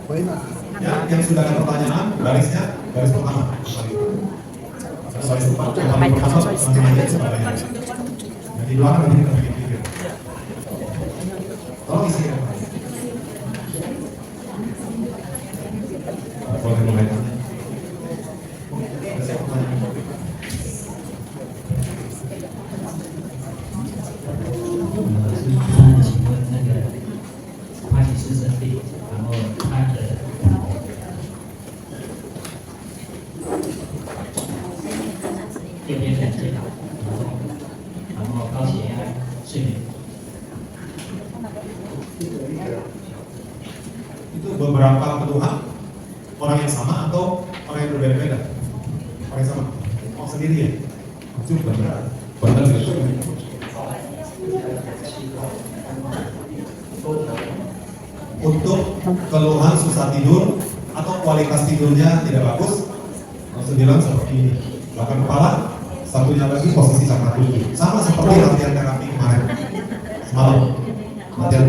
Ya, yang sudah ada pertanyaan, garis pertama. Baris depan, yang pertama, yang di belakang nanti kita bikin video. Tolong isi ya. Boleh mulai. Itu beberapa keluhan orang yang sama atau orang yang berbeda-beda? Orang yang sama? Oh sendiri ya? Itu benar. Benar juga. Untuk keluhan susah tidur atau kualitas tidurnya tidak bagus, langsung bilang seperti ini. Belakang kepala, satunya lagi posisi cakar dulu. Sama seperti latihan terapi kemarin semalam. Latihan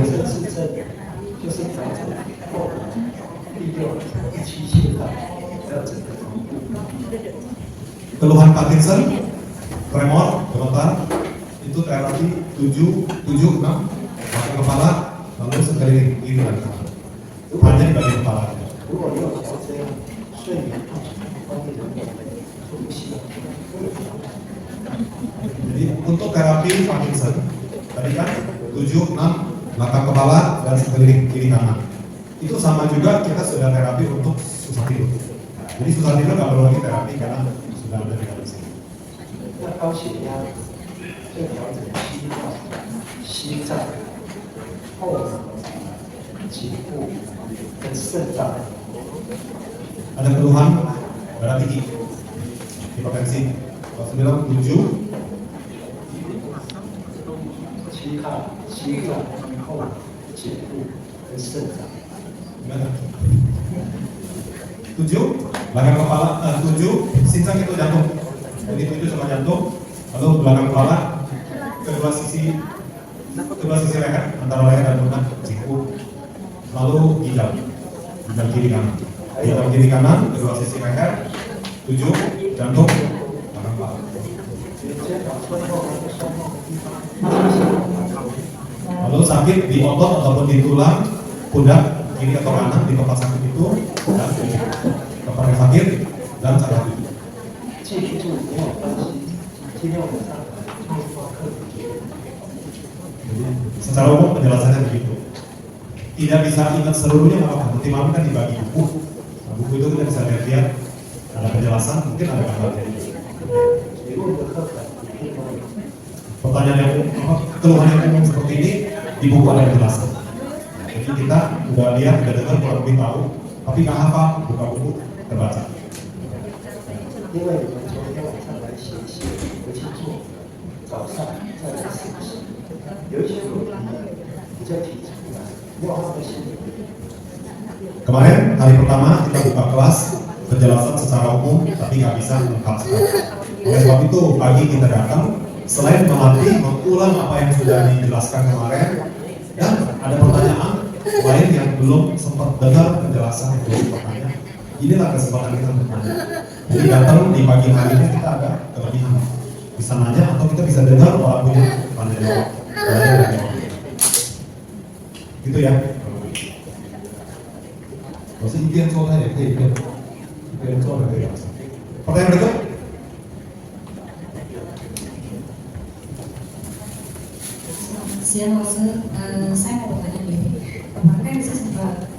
keluhan Parkinson, tremor, gemetar, itu terapi 7, 6, belakang kepala, lalu sekeliling kiri dan kanan. Hanya di bagian kepala. Jadi untuk terapi Parkinson, tadi kan 7, 6, belakang kepala dan sekeliling kiri kanan. Itu sama juga kita sudah terapi untuk susah tidur. Jadi susah tidur nggak perlu lagi terapi karena sudah ada di dalam sini. 高血压会调整心脏、后脑、颈部跟肾脏。 Ada keluhan darah tinggi, hipertensi. Kalau 97, 心脏、后脑、颈部跟肾脏。 7, belakang kepala, 7, sincang itu jantung. Jadi 7 sama jantung, lalu belakang kepala, kedua sisi leher, antara leher dan pundak, siku, lalu ginjal kiri kanan. Ginjal kiri kanan, kedua sisi leher, 7, jantung, belakang kepala. Lalu sakit di otot ataupun di tulang, pundak, kiri atau kanan di tempat sakit itu, dan tempat yang sakit dan cara itu. Secara umum penjelasannya begitu. Tidak bisa ingat seluruhnya apa? Nanti malam kan dibagi buku. Nah, buku itu kita bisa lihat ada penjelasan, mungkin ada gambarnya. Pertanyaan yang keluhan yang umum seperti ini di buku ada penjelasan. Jadi kita udah lihat, udah dengar, kurang lebih tahu, tapi nggak hafal, buka buku, terbaca. 因为我们昨天晚上来写一些回去做，早上再来实习，有一些问题比较提出来，要花的心理。 Kemarin hari pertama kita buka kelas penjelasan secara umum, tapi nggak bisa lengkap sekali. Oleh sebab itu pagi kita datang, selain melatih mengulang apa yang sudah dijelaskan kemarin, dan ada pertanyaan lain yang belum sempat dengar penjelasan yang belum bertanya. Inilah kesempatan kita bertanya. Jadi datang di pagi hari ini kita agak kelebihan, bisa nanya atau kita bisa dengar orang punya tanya jawab. Gitu ya. Maksudnya itu yang soalnya ya, itu yang soalnya ya. Pertanyaan berikut. Siang Master, saya mau bertanya gini. Kemarin saya sempat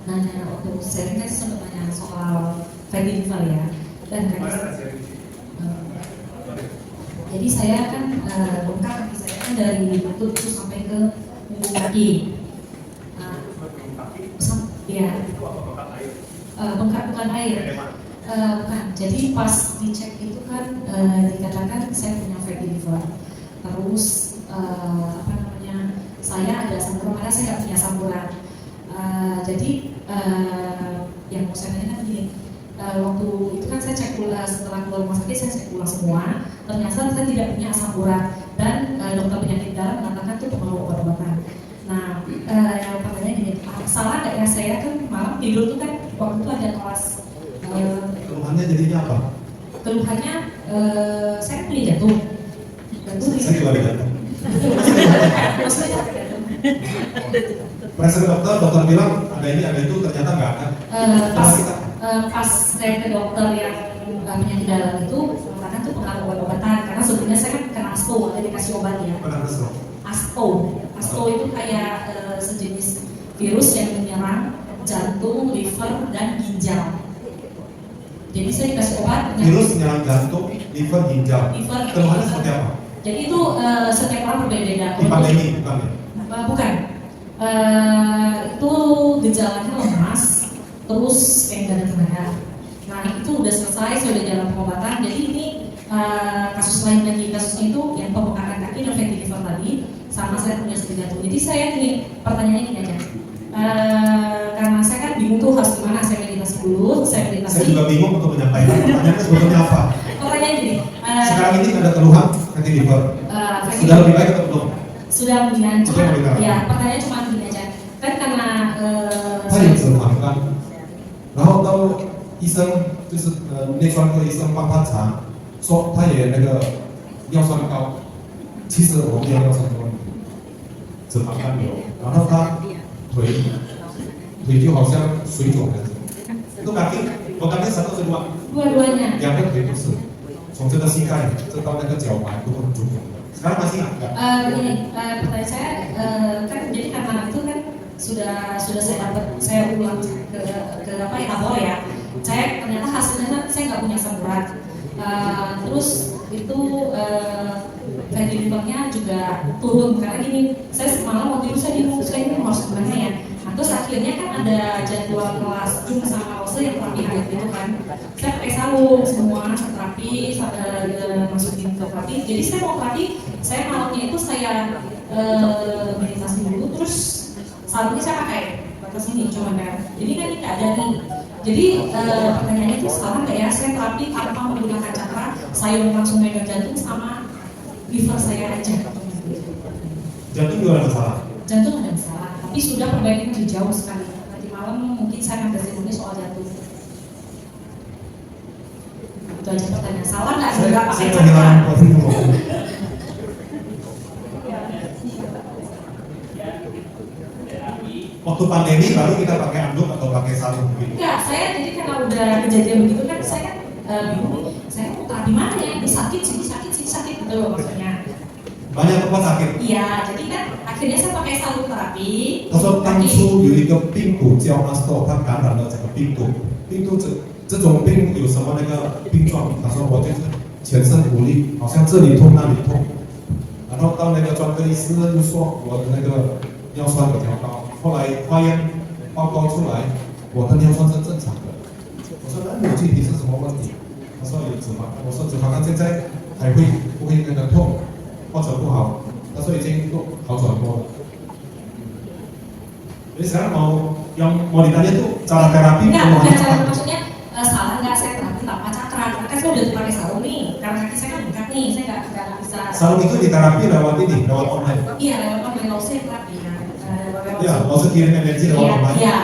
nanya waktu sharing, saya sempat nanya soal fatty liver ya. Dan jadi saya kan bengkak kaki saya kan dari lutut terus sampai ke punggung kaki. Ya, bengkak bukan air. Bukan. Jadi pas dicek itu kan dikatakan saya punya fatty liver. Terus apa namanya, saya ada samuran, karena saya nggak punya samuran. Jadi yang mau saya tanyakan gini, waktu itu kan saya cek ulang, setelah keluar rumah sakit saya cek ulang semua, ternyata saya tidak punya asam urat dan dokter penyakit dalam mengatakan itu pengaruh obat-obatan. Nah, yang pertanyaannya gini, salah nggak ya saya kan malam tidur tuh kan waktu itu ada kelas Keluhannya jadinya apa? keluhannya saya kan punya jantung Saya juga ada jantung. maksudnya jantung. Periksa ke dokter, dokter bilang ada ini, ada itu, ternyata nggak ada. Pas saya ke dokter yang penyakit dalam itu mengatakan tuh pengaruh obat-obatan karena sebelumnya saya kan kena astro, ada dikasih obat ya. Pernah kesel. Astro itu kayak sejenis virus yang menyerang jantung, liver, dan ginjal. Jadi saya dikasih obat. Virus menyerang jantung, liver, ginjal. Keluhannya seperti apa? Jadi itu setiap orang berbeda-beda. Di pandemi bukan ya? Bukan. Itu gejalanya lemas, terus kayak gak ada tenaga. Nah itu udah selesai, sudah jalan pengobatan. Jadi ini kasus lain lagi, kasusnya itu yang pembengkakan kaki dan fatty liver tadi, sama saya punya sakit jantung. Jadi saya gini, pertanyaannya gini aja. Karena saya kan bingung tuh harus gimana, saya meditasi dulu, saya meditasi. Saya juga bingung untuk menyampaikan pertanyaannya sebetulnya apa. Pertanyaan gini. Sekarang ini ada keluhan fatty liver. Sudah lebih baik atau belum? Sudah mendingan, cuma mendingan. ya pertanyaannya cuma gini aja. Kan karena 他有脂肪肝，然后到医生就是内专科医生帮他查，说他也那个尿酸高，其实我没有尿酸的问题，脂肪肝有，然后他腿就好像水肿的，都我感觉122， dua-duanya. 两个腿都是，从这个膝盖这到那个脚踝都很肿的，sekarang masih nggak？ Ini pertanyaan saya kan jadi karena itu kan sudah saya dapat, saya ulang ke apa ya labor ya. Saya ternyata hasilnya saya nggak punya asam urat. Terus itu fatty livernya juga turun karena gini, saya semalam waktu itu saya bingung saya ini harus gimana ya. Nah, terus akhirnya kan ada jadwal kelas Zoom sama Rose yang terapi hangat gitu kan. Saya pakai sarung semua terapi masukin ke terapi. Jadi saya mau terapi, saya malamnya itu saya meditasi dulu, terus sarungnya saya pakai batas ini cuma kan. Jadi kan ini nggak ada nih. Jadi pertanyaannya itu salah nggak ya saya terapi tanpa menggunakan cakra, saya langsung megang jantung sama liver saya aja. Jantung juga ada masalah. Jantung ada masalah, tapi sudah perbaikan lebih jauh sekali. Nanti malam mungkin saya akan testimoni soal jantung. Itu aja pertanyaan. Salah nggak Saya nggak pakai kehilangan cakra? posisi ngomong. Waktu pandemi baru kita pakai anduk atau pakai sarung gitu. Enggak, saya jadi karena udah kejadian begitu kan saya kan bingung, saya mau terapi mana ya? Ini sakit, sini sakit gitu loh maksudnya. Banyak tempat sakit。 Iya, jadi kan akhirnya saya pakai sarung terapi. 他说当初有一个病毒叫 Astro， 他感染了这个病毒，这种病有什么那个病状？他说我就是全身无力，好像这里痛那里痛，然后到那个专科医师就说我的那个尿酸有调高，后来化验报告出来，我的尿酸是正常的。我说那你具体是什么问题？他说有脂肪肝，我说脂肪肝现在还会不会那个痛或者不好？他说已经都好转多了。Jadi sekarang mau ditanya tuh cara terapi Enggak cara maksudnya salah nggak saya terapi tanpa cakra? Karena kan saya udah pakai sarung nih, karena kaki saya kan bengkak nih, saya nggak bisa. Sarung itu diterapi lewat ini, lewat online. Iya, lewat online lalu saya terapi kan. Ya, mau kirim energi lewat online. Iya.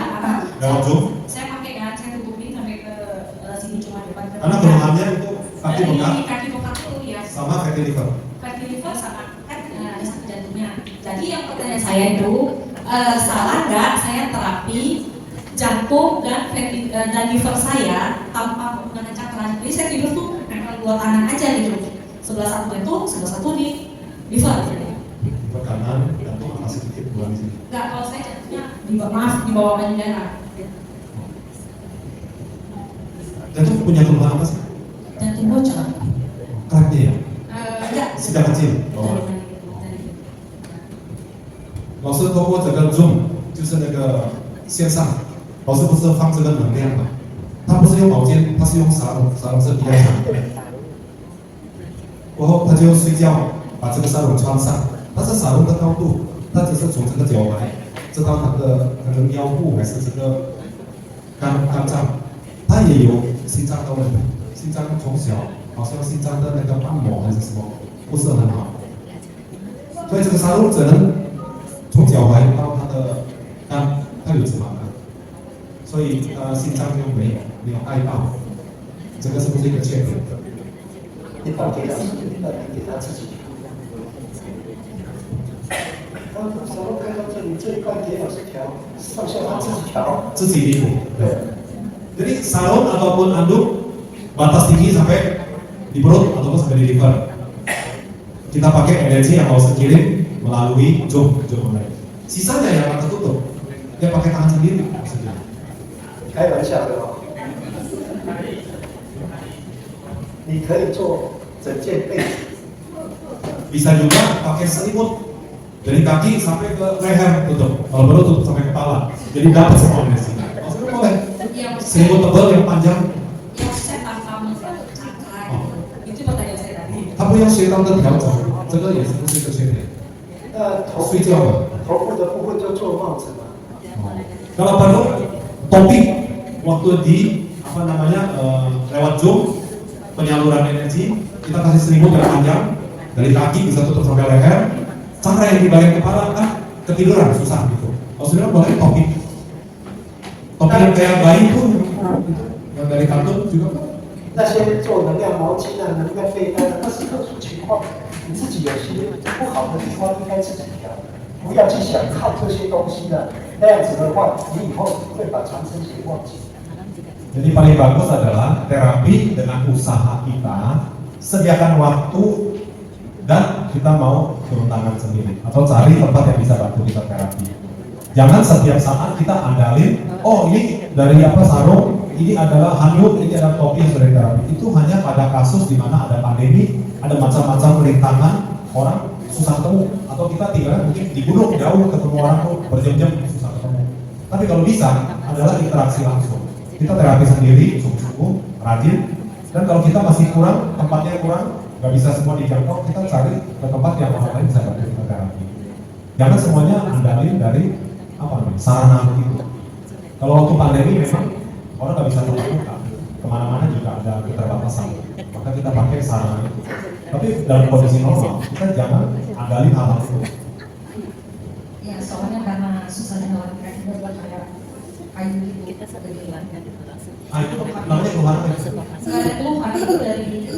Lewat Zoom. Saya pakai kan, saya tutupin sampai ke sini cuma depan. Karena keluhannya itu kaki bengkak Kaki bengkak itu ya. sama fatty liver. Fatty liver sama kan ada sakit jantungnya. Jadi yang pertanyaan saya itu salah nggak saya terapi jantung dan liver saya tanpa menggunakan cakra? Jadi saya tidur tuh nempel dua kanan aja gitu. Sebelah satu jantung, sebelah satu di liver. Liver kanan, jantung masih sedikit buang di sini. Nggak, kalau saya jantungnya di bawah payudara. Jantung punya keluhan apa sih? Jantung bocor. Kraknya ya? Enggak. Sejak kecil. Dari 老师通过这个 Zoom， 就是那个线上，老师不是放这个能量嘛？他不是用毛巾，他是用纱笼，纱笼是比较长的。过后他就睡觉，把这个纱笼穿上，但是纱笼的高度，它只是从这个脚踝，直到他的可能腰部还是这个肝脏，他也有心脏的问题，心脏从小好像心脏的那个瓣膜还是什么不是很好，所以这个纱笼只能从脚踝到他的肝，他他有脂肪肝，所以心脏就没有爱到，这个是不是一个缺点？你把给他给他自己调。他什么看到这里这一关给老师调，上下他自己调。自己离谱，对。Jadi salon ataupun anduk batas tinggi sampai di perut ataupun sampai di liver. Kita pakai energi yang mau sekirim melalui jom online. Sisanya yang akan tertutup, dia pakai tangan sendiri. 开玩笑的哦，你可以做整件被子。 Bisa juga pakai selimut dari kaki sampai ke leher tutup, kalau perlu tutup sampai kepala. Jadi dapat semua energi. Maksudnya boleh. Selimut tebal yang panjang. Yang saya tanam cakra itu pertanyaan saya tadi. 它不要学到的调整，这个也是不是一个缺点。那睡觉的。头部的部分就做帽子嘛。 Kalau perlu topik waktu di apa namanya lewat Zoom penyaluran energi kita kasih selimut yang panjang dari kaki bisa tutup sampai leher. Cara yang di bagian kepala kan ketiduran susah gitu. Maksudnya boleh topik yang kayak bayi pun yang dari kantung juga. 那些做能量毛巾啊、能量被单啊，那是特殊情况，你自己有些不好的地方应该自己调，不要去想靠这些东西的，那样子的话，你以后会把长生节忘记。 Jadi paling bagus adalah terapi dengan usaha kita, sediakan waktu dan kita mau turun tangan sendiri atau cari tempat yang bisa bantu kita terapi. Jangan setiap saat kita andalin, oh ini dari apa sarung, ini adalah handuk, ini adalah topi yang dari terapi. Itu hanya pada kasus di mana ada pandemi, ada macam-macam rintangan, orang susah ketemu atau kita tinggal mungkin di gunung jauh ketemu orang tuh berjam-jam susah ketemu. Tapi kalau bisa adalah interaksi langsung. Kita terapi sendiri, sungguh-sungguh, rajin. Dan kalau kita masih kurang, tempatnya kurang, nggak bisa semua dijangkau, kita cari ke tempat yang orang lain bisa bantu kita terapi. Jangan semuanya andalin dari apa namanya sarana begitu. Kalau waktu pandemi memang orang nggak bisa tetap buka, kemana-mana juga ada keterbatasan, maka kita pakai sarana itu. Tapi dalam kondisi normal, kita jangan andalin hal-hal itu. Ya soalnya karena susahnya lawan mereka buat kayak kayu gitu begini. Ah itu namanya keluhan apa? Nggak ada keluhan itu dari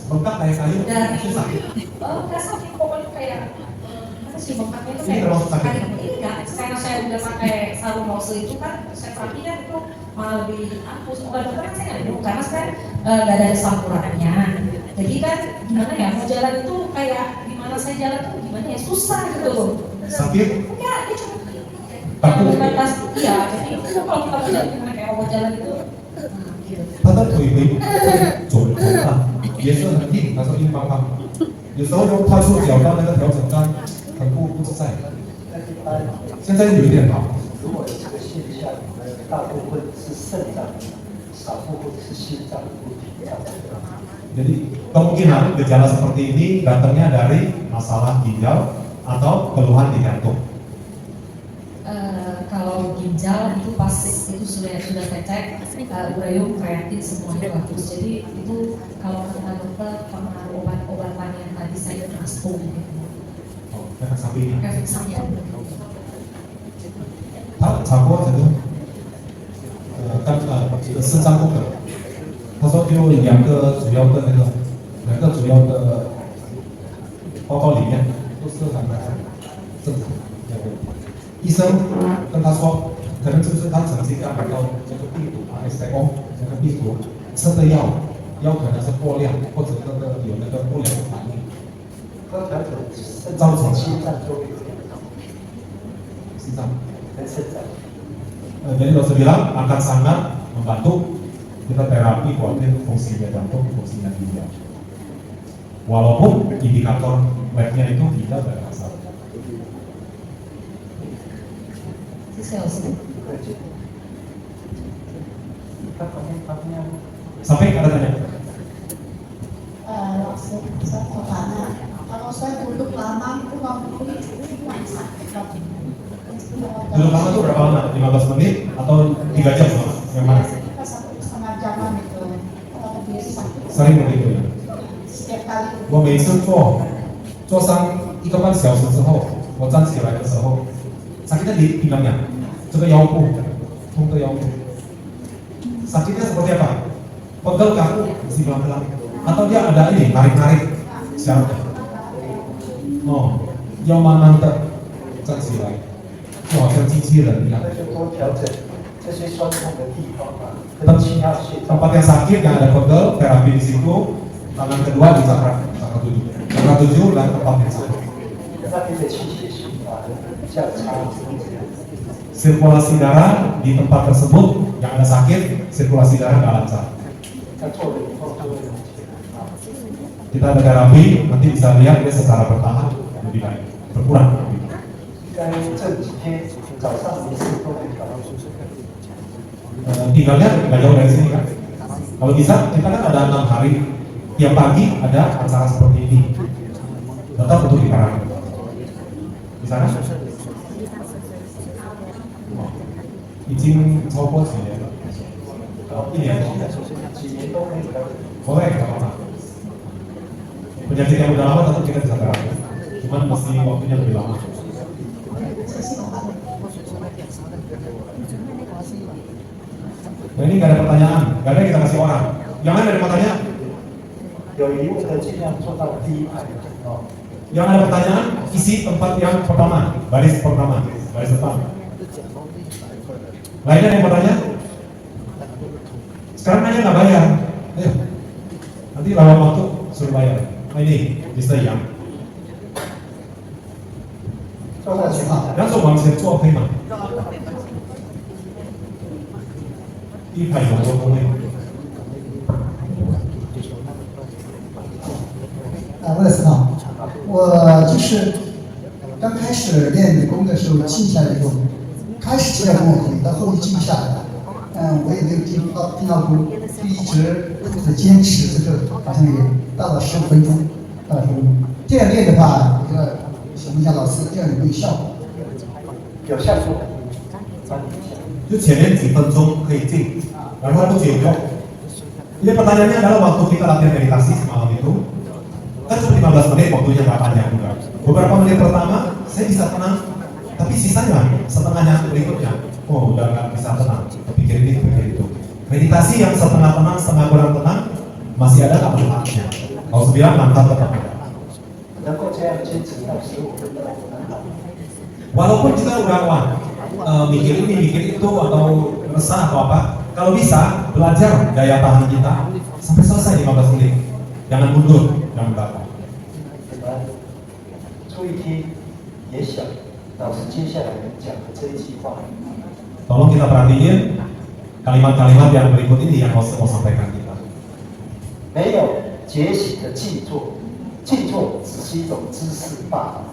Bengkak kayak kayu, dari susah. nggak sakit pokoknya kayak apa sih bengkaknya itu Ini kayak termasuk sakit? enggak karena saya udah pakai sarung mose itu kan saya pakai kan itu malah lebih hapus obat kan saya nggak minum karena saya nggak ada campurannya. Jadi kan gimana ya mau jalan itu kayak gimana saya jalan tuh gimana ya susah gitu. Sakit? Enggak, dia cuma Takut? batas iya jadi itu kalau kita mau jalan gimana kayak mau jalan itu gitu. 他的腿没肿大，也是很硬，他说硬邦邦。有时候就快速脚到那个调整杆，很不自在。现在有一点好。如果有这个现象，大部分是肾脏，少部分是心脏的问题造成的。 Jadi kemungkinan gejala seperti ini datangnya dari masalah ginjal atau keluhan di jantung. Kalau ginjal itu pas itu sudah saya cek uranium kreatin semuanya bagus. Jadi itu kalau kata dokter pengaruh obat-obatan yang tadi saya masuk Oh, efek sampingnya. efek samping. 他查过这个肾脏功能，他说就两个主要的报告里面都是很正常。医生跟他说，可能就是他曾经感染到这个病毒STO 这个病毒吃的药可能是过量，或者有那个不良的反应。高调整肾脏、心脏都有心脏。 跟肾脏。 Jadi dokter bilang akan sangat membantu kita terapi kuatir fungsinya jantung, fungsinya ginjal. Walaupun indikator labnya itu tidak bermasalah. 谢谢老师。 Sampai ada tanya? Saya mau tanya, kalau saya duduk lama itu sakit. Duduk lama itu berapa lama? 15 menit atau 3 jam? Yang mana? Setengah jaman itu. Dia sakit. Sering begitu ya? Setiap kali. 我每次做上1个半小时之后，我站起来的时候，sakitnya di pinggangnya. 这个腰部，痛的腰部。Sakitnya seperti apa? Pegel kaku, mesti pelan-pelan. Atau dia ada ini, tarik-tarik syaratnya. Oh, 腰慢慢的站起来，就好像机器人一样。那就多调整这些酸痛的地方嘛，跟其他穴道。 Tempat yang sakit yang ada pegel, terapi di situ. Tangan kedua di cakra 7 dan tempat yang sakit. 那边的气血循环像插针这样。 Sirkulasi darah di tempat tersebut yang ada sakit, sirkulasi darah nggak lancar. 在做了以后就会有解啊。 Kita ada terapi, nanti bisa lihat dia secara bertahap lebih baik, berkurang. 该这几天早上没事都会调。 Tinggalnya nggak jauh dari sini kan. Kalau bisa, kita kan ada 6 hari, tiap pagi ada acara seperti ini. Tetap untuk dikarang. Di sana? 已经超过几年了，1年几年都可以调整。 boleh nggak apa-apa. Penyakit yang udah lama tetap kita bisa terapi, cuman mesti waktunya lebih lama. Nah ini nggak ada pertanyaan, nggak ada yang kita kasih orang. Yang ada pertanyaan? 有疑问的尽量坐到第一排哦。 Yang ada pertanyaan, isi tempat yang pertama, baris pertama, baris depan. Lainnya ada yang mau tanya? Sekarang nanya nggak bayar. Ayo. Nanti lawan waktu suruh bayar. Nah ini, Mr. Yang. 坐上去啊。 然后往前坐可以吗？一排有多空位。我也是啊，我就是刚开始练美功的时候静下来以后，开始起来跟我可以，到后面静不下来了。我也没有定到功，就一直很坚持，这个好像也到了15分钟，到了15分钟。这样练的话，这个想问一下老师，这样有没有效果？有效果。就前面几分钟可以静，然后不久就。Jadi pertanyaannya adalah waktu kita latihan meditasi semalam itu, kan cuma 15 menit waktunya nggak panjang juga. Beberapa menit pertama saya bisa tenang, tapi sisanya setengahnya berikutnya, oh udah nggak bisa tenang, pikir ini pikir itu. Meditasi yang setengah tenang, setengah kurang tenang masih ada nggak manfaatnya? Kalau 9 mantap tetap ada. 能够这样坚持到15分钟，很好。 Walaupun kita udah mikir ini, mikir itu atau resah atau apa, kalau bisa belajar daya tahan kita sampai selesai 15 menit. Jangan mundur, jangan belakang. 你们注意听，也想老师接下来讲的这一句话。 Tolong kita perhatiin kalimat-kalimat yang berikut ini yang mau sampaikan kita. 没有觉醒的静坐，静坐只是一种姿势罢了。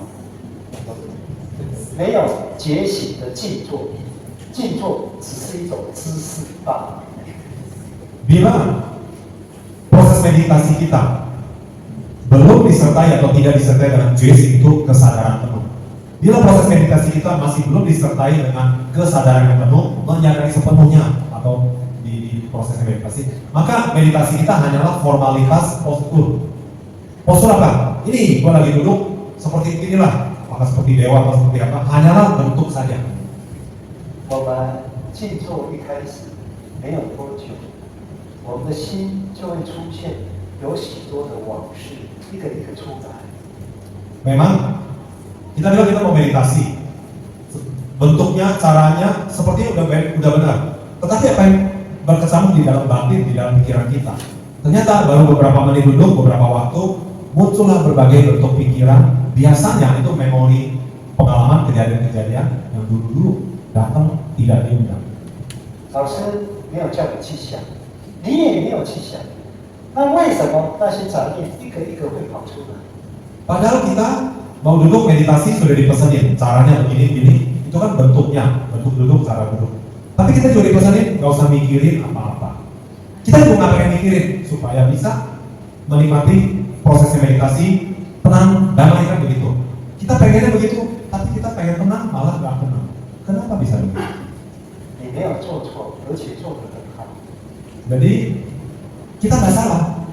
没有觉醒的静坐，静坐只是一种姿势罢了。 Bila proses meditasi kita belum disertai atau tidak disertai dengan jwesi itu kesadaran penuh. Bila proses meditasi kita masih belum disertai dengan kesadaran yang penuh, menyadari sepenuhnya atau di proses meditasi, maka meditasi kita hanyalah formalitas postur. Postur apa? Ini gua lagi duduk seperti inilah, maka seperti dewa atau seperti apa? Hanyalah bentuk saja. 我们静坐一开始没有多久，我们的心就会出现有许多的往事，一个一个出来。 Memang kita bilang kita mau meditasi, bentuknya, caranya sepertinya udah benar. Tetapi apa yang berkecamuk di dalam batin, di dalam pikiran kita? Ternyata baru beberapa menit duduk, beberapa waktu muncullah berbagai bentuk pikiran. Biasanya itu memori pengalaman kejadian-kejadian yang dulu-dulu datang tidak diundang. 老师没有叫你去想，你也没有去想，那为什么那些杂念一个一个会跑出来？ Padahal kita mau duduk meditasi sudah dipesanin caranya begini-begini, itu kan bentuknya, bentuk duduk, cara duduk. Tapi kita juga dipesanin nggak usah mikirin apa-apa. Kita juga nggak pengen mikirin supaya bisa menikmati proses meditasi tenang, damai kan begitu. Kita pengennya begitu, tapi kita pengen tenang malah nggak tenang. Kenapa bisa begitu? 你没有做错，而且做得很好。 Jadi kita nggak salah.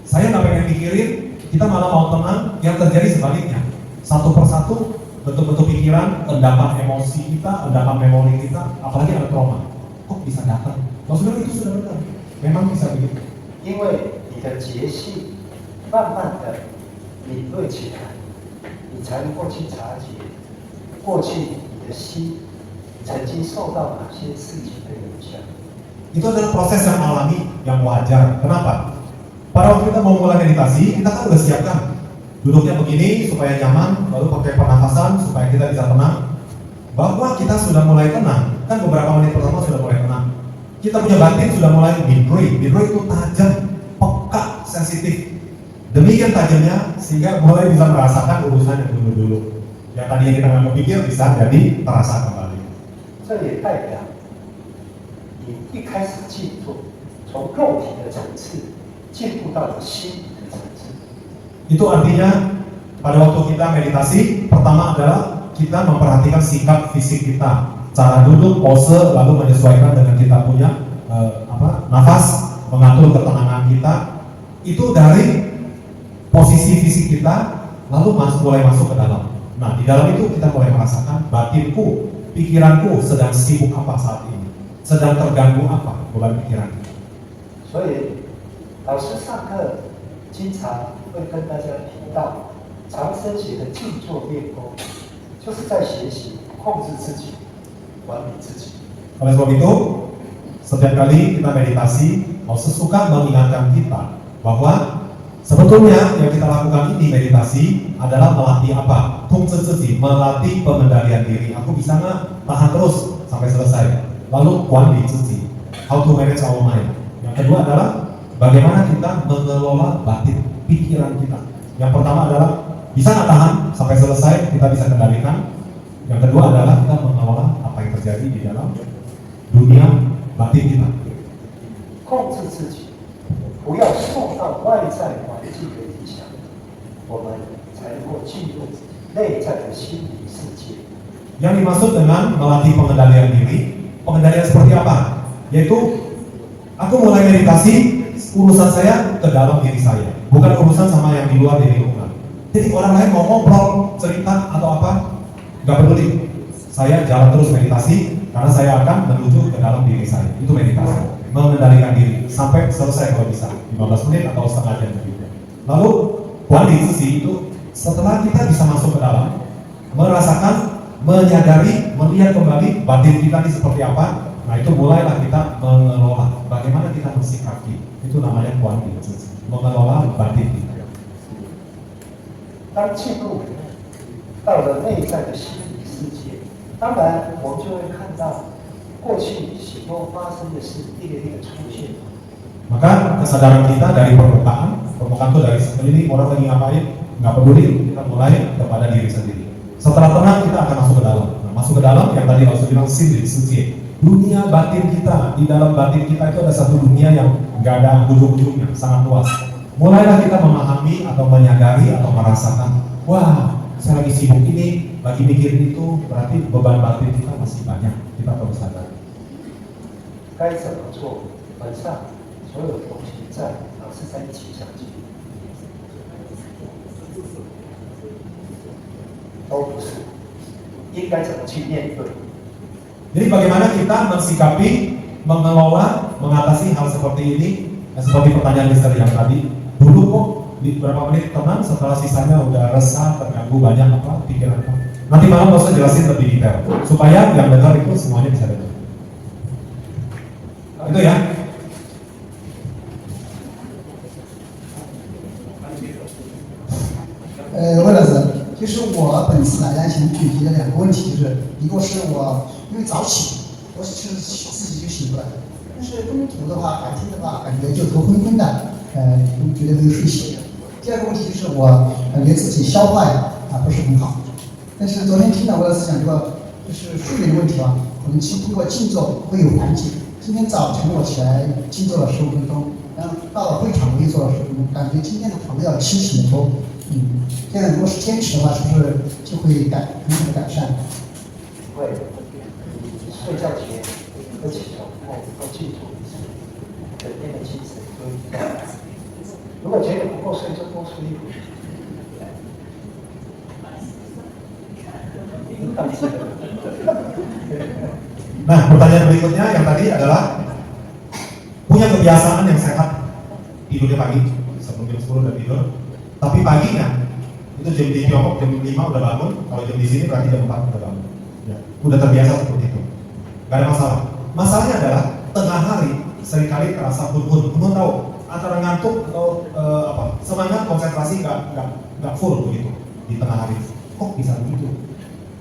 Saya nggak pengen mikirin, kita malah mau tenang. Yang terjadi sebaliknya, satu persatu bentuk-bentuk pikiran, endapan emosi kita, endapan memori kita, apalagi ada trauma. Kok bisa datang? Kalau sebenarnya itu sudah benar, memang bisa begitu. 因为你的节性慢慢的敏锐起来，你才能够去察觉过去你的心曾经受到哪些事情的影响。 Itu adalah proses yang alami, yang wajar. Kenapa? Pada waktu kita mau mulai meditasi, kita kan udah siapkan duduknya begini supaya nyaman, lalu pakai pernafasan supaya kita bisa tenang. Bahwa kita sudah mulai tenang, kan beberapa menit pertama sudah mulai tenang. Kita punya batin sudah mulai midray. Midray itu tajam, peka, sensitif. Demikian tajamnya sehingga mulai bisa merasakan urusan yang dulu-dulu. Yang tadinya kita nggak berpikir bisa jadi terasa kembali. 这也代表你一开始进入，从肉体的层次进入到了心理的层次。 Itu artinya pada waktu kita meditasi, pertama adalah kita memperhatikan sikap fisik kita, cara duduk, pose, lalu menyesuaikan dengan kita punya nafas, mengatur ketenangan kita. Itu dari posisi fisik kita, lalu mulai masuk ke dalam. Nah, di dalam itu kita mulai merasakan batinku, pikiranku sedang sibuk apa saat ini, sedang terganggu apa beban pikiran. 所以老师上课经常会跟大家提到，长生学的静坐练功，就是在学习控制自己、管理自己。 Oleh sebab itu, setiap kali kita meditasi, Moses suka mengingatkan kita bahwa sebetulnya yang kita lakukan ini meditasi adalah melatih apa? Melatih pengendalian diri. Aku bisa nggak tahan terus sampai selesai? Lalu kuanti ziji, how to manage our mind. Yang kedua adalah bagaimana kita mengelola batin, pikiran kita. Yang pertama adalah bisa nggak tahan sampai selesai, kita bisa kendalikan. Yang kedua adalah kita mengelola apa yang terjadi di dalam dunia batin kita. 控制自己，不要受到外在环境的影响，我们才能够进入内在的心理世界。 Yang dimaksud dengan melatih pengendalian diri, pengendalian seperti apa? Yaitu aku mulai meditasi, urusan saya ke dalam diri saya, bukan urusan sama yang di luar di lingkungan. Jadi orang lain mau ngobrol, cerita atau apa, nggak peduli. Saya jalan terus meditasi karena saya akan menuju ke dalam diri saya. Itu meditasi, mengendalikan diri sampai selesai kalau bisa, 15 menit atau setengah jam begitu. Lalu kuantisasi itu setelah kita bisa masuk ke dalam, merasakan, menyadari, melihat kembali batin kita ini seperti apa. Nah itu mulailah kita mengelola bagaimana kita bersikapi. Itu namanya kuantisasi, mengelola batin kita. 当进入到了内在的心理世界，当然我们就会看到过去许多发生的事一个一个出现。 Maka kesadaran kita dari permukaan itu dari sekeliling orang lagi ngapain, nggak peduli, kita mulai kepada diri sendiri. Setelah tenang kita akan masuk ke dalam. Nah, masuk ke dalam yang tadi Rasul bilang sindri, suci. Dunia batin kita, di dalam batin kita itu ada satu dunia yang nggak ada ujung-ujungnya, sangat luas. Mulailah kita memahami atau menyadari atau merasakan, wah saya lagi sibuk ini, lagi mikirin itu, berarti beban batin kita masih banyak. Kita perlu sadar. 该怎么做？晚上所有同学在，老师在一起讲解，都不是。应该怎么去面对？ Jadi bagaimana kita mensikapi, mengelola, mengatasi hal seperti ini, seperti pertanyaan Mister yang tadi. Dulu kok di beberapa menit tenang, setelah sisanya udah resah, terganggu banyak apa pikiran apa. Nanti malam harus jelasin lebih detail supaya yang dengar itu semuanya bisa dengar. Itu ya.魏老师，就是我本次来想举提的两个问题，就是一个是我因为早起，我是自己就醒过来，但是中途的话，白天的话感觉就头昏昏的，觉得没有睡醒。第二个问题就是我感觉自己消化呀不是很好，但是昨天听到魏老师讲过，就是睡眠的问题吧，可能通过静坐会有缓解。今天早晨我起来静坐了15分钟，然后到了会场我又做了15分钟，感觉今天的头要清醒得多。这样如果是坚持的话，是不是就会很好的改善？会，睡觉前和起床后都记住一次，整天的精神都会带来。如果觉得不够睡，就多睡一会儿。Nah, pertanyaan berikutnya yang tadi adalah punya kebiasaan yang sehat tidurnya pagi sebelum jam 10 udah tidur, tapi paginya itu jam di Tiongkok jam 5 udah bangun, kalau jam di sini berarti jam 4 udah bangun. Ya, udah terbiasa seperti itu, gak ada masalah. Masalahnya adalah tengah hari seringkali terasa hun-hun, tahu antara ngantuk atau semangat konsentrasi nggak full begitu di tengah hari. Kok bisa begitu?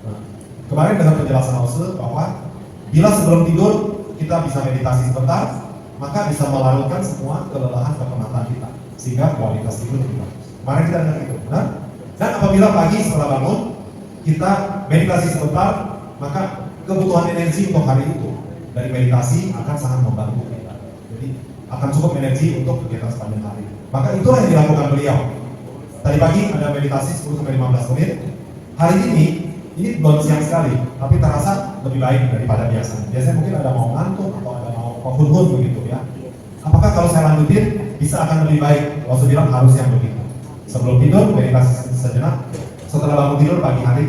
Nah, kemarin dengan penjelasan Ause bahwa bila sebelum tidur kita bisa meditasi sebentar, maka bisa melarutkan semua kelelahan kepematan kita sehingga kualitas tidur lebih bagus. Kemarin kita dengar itu, benar? Dan apabila pagi setelah bangun kita meditasi sebentar, maka kebutuhan energi untuk hari itu dari meditasi akan sangat membantu kita. Jadi akan cukup energi untuk kegiatan sepanjang hari. Maka itulah yang dilakukan beliau. Tadi pagi ada meditasi 10-15 menit. Hari ini belum siang sekali, tapi terasa lebih baik daripada biasanya. Biasanya mungkin ada mau ngantuk atau ada mau hun-hun begitu ya. Apakah kalau saya lanjutin bisa akan lebih baik? Kalau saya bilang harus yang begitu. Sebelum tidur meditasi sejenak, setelah bangun tidur pagi hari.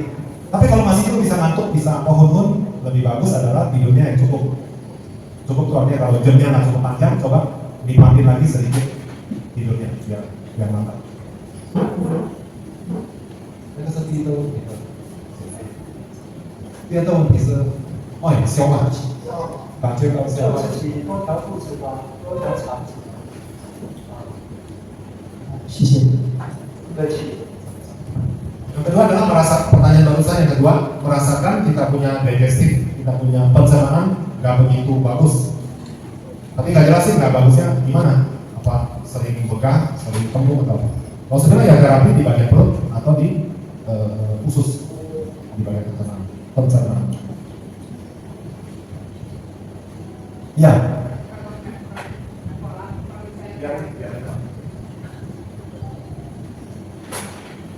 Tapi kalau masih itu bisa ngantuk, bisa hun-hun, lebih bagus adalah tidurnya yang cukup. Cukup tuh artinya kalau jamnya nggak cukup panjang, coba nikmatin lagi sedikit tidurnya biar mantap. Itu seperti itu. 运动其实，消化，感觉到消化。自己多条肚子吧，多条肠子。谢谢。不客气。 Yang kedua adalah pertanyaan barusan yang kedua, merasakan kita punya digestif, kita punya pencernaan nggak begitu bagus. Tapi nggak jelasin nggak bagusnya gimana? Apa sering begah, sering kembung atau apa? Kalau sebenarnya ya terapi di bagian perut atau di usus di bagian pencernaan. Ya.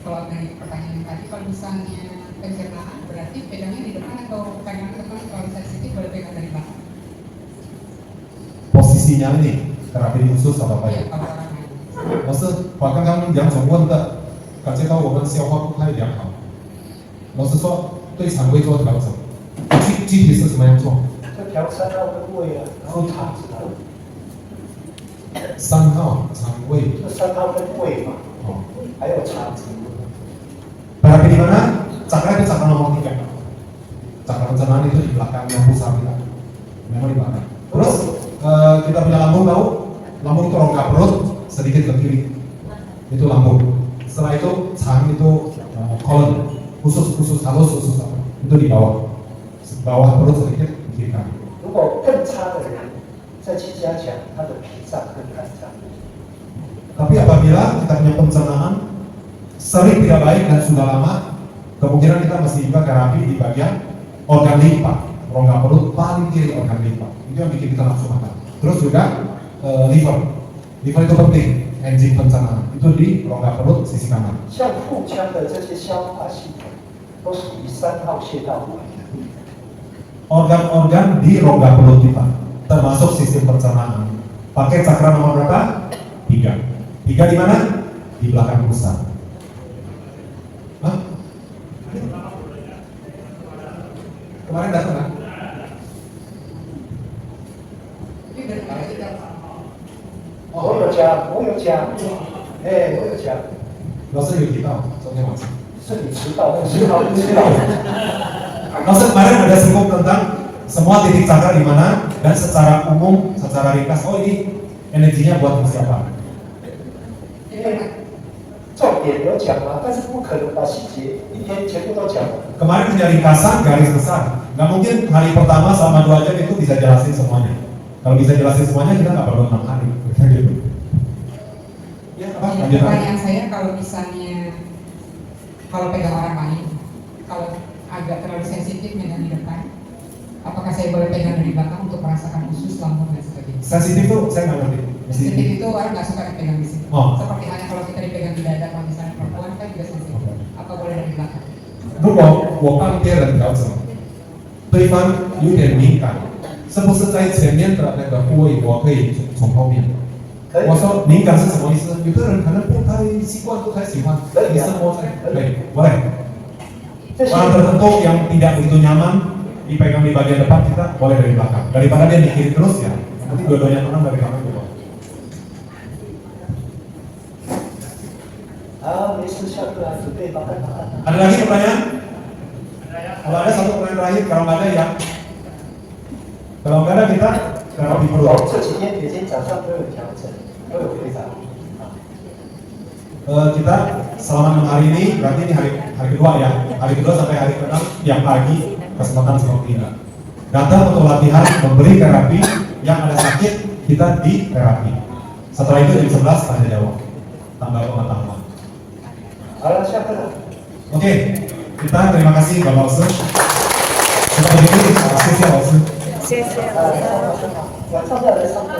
Kalau dari pertanyaan yang tadi, kalau misalnya pencernaan berarti pegangnya di depan atau pegangan depan, kalau sensitif boleh pegang dari belakang? Posisinya ini terapi khusus atau apa ya? kalau orang lain. 老师把刚刚杨总问的，感觉到我们消化不太良好。老师说对肠胃做调整，具体是怎么样做？就调3号的胃啊，然后肠子啊， 3号肠胃。 这3号跟胃嘛， 哦。 还有肠子。 Terapi di mana? Cakra itu cakra nomor 3. Cakra pencernaan itu di belakang yang pusat kita. Memang di belakang. Terus kita punya lambung tahu? Lambung itu rongga perut sedikit ke kiri. Itu lambung. Setelah itu cang itu colon, usus halus, usus apa? Itu di bawah. Bawah perut sedikit di kiri kanan. 如果更差的人，再去加强他的脾脏跟肝脏。 Tapi apabila kita punya pencernaan sering tidak baik dan sudah lama, kemungkinan kita mesti juga terapi di bagian organ limpa, rongga perut paling kiri organ limpa. Itu yang bikin kita nafsu makan. Terus juga liver itu penting, enzim pencernaan itu di rongga perut sisi kanan. 像腹腔的这些消化系统，都属于3号穴道管理。 Organ-organ di rongga perut kita, termasuk sistem pencernaan. Pakai cakra nomor berapa? 3. 3 di mana? Di belakang pusat. Hah? Kemarin datang kan? Tapi berarti kita 我有讲，我有讲，哎，我有讲，老师有提到昨天晚上。是你迟到，我迟到，不知道。 Lalu kemarin ada singgung tentang semua titik cakra di mana dan secara umum, secara ringkas, oh ini energinya buat siapa? 重点有讲嘛，但是不可能把细节一天全部都讲完。 Kemarin punya ringkasan garis besar, nggak mungkin hari pertama selama 2 jam itu bisa jelasin semuanya. Kalau bisa jelasin semuanya kita nggak perlu 6 hari. Gitu. Ya, apa? Lanjut. pertanyaan saya, kalau misalnya kalau pegang orang lain, kalau agak terlalu sensitif megang di depan, apakah saya boleh pegang dari belakang untuk merasakan usus, lambung dan sebagainya? Sensitif tuh saya nggak ngerti. Sensitif itu orang nggak suka dipegang di sini. Oh. Seperti halnya kalau kita dipegang di dada, kalau misalnya perempuan kan juga sensitif. Apa boleh dari belakang? 如果我帮别人调整，对方有点敏感，是不是在前面的那个部位我可以从后面？ 可以 我说敏感是什么意思？有的人可能不太习惯，不太喜欢，你是摸在，对，boleh。orang tertentu yang tidak begitu nyaman dipegang di bagian depan, kita boleh dari belakang. Daripada dia di kiri terus ya, nanti dua-duanya tenang dari kanan juga. 好，没事，下课来准备帮他答案。 Ada lagi pertanyaan? Kalau ada satu pertanyaan terakhir, kalau nggak ada ya. Kalau nggak ada kita terapi 我 perut. 们这几天每天早上都有调整，都有会长。 Kita selama 6 hari ini, berarti ini hari kedua ya. Hari kedua sampai hari ke-6 tiap pagi kesempatan seperti ini. Datang untuk latihan memberi terapi, yang ada sakit kita di terapi. Setelah itu jam 11 tanya jawab, tambah pengetahuan. 好了，下课了。 Oke, kita terima kasih Bapak Osu. Seperti itu, terima kasih Bapak Osu. 晚上要来上课。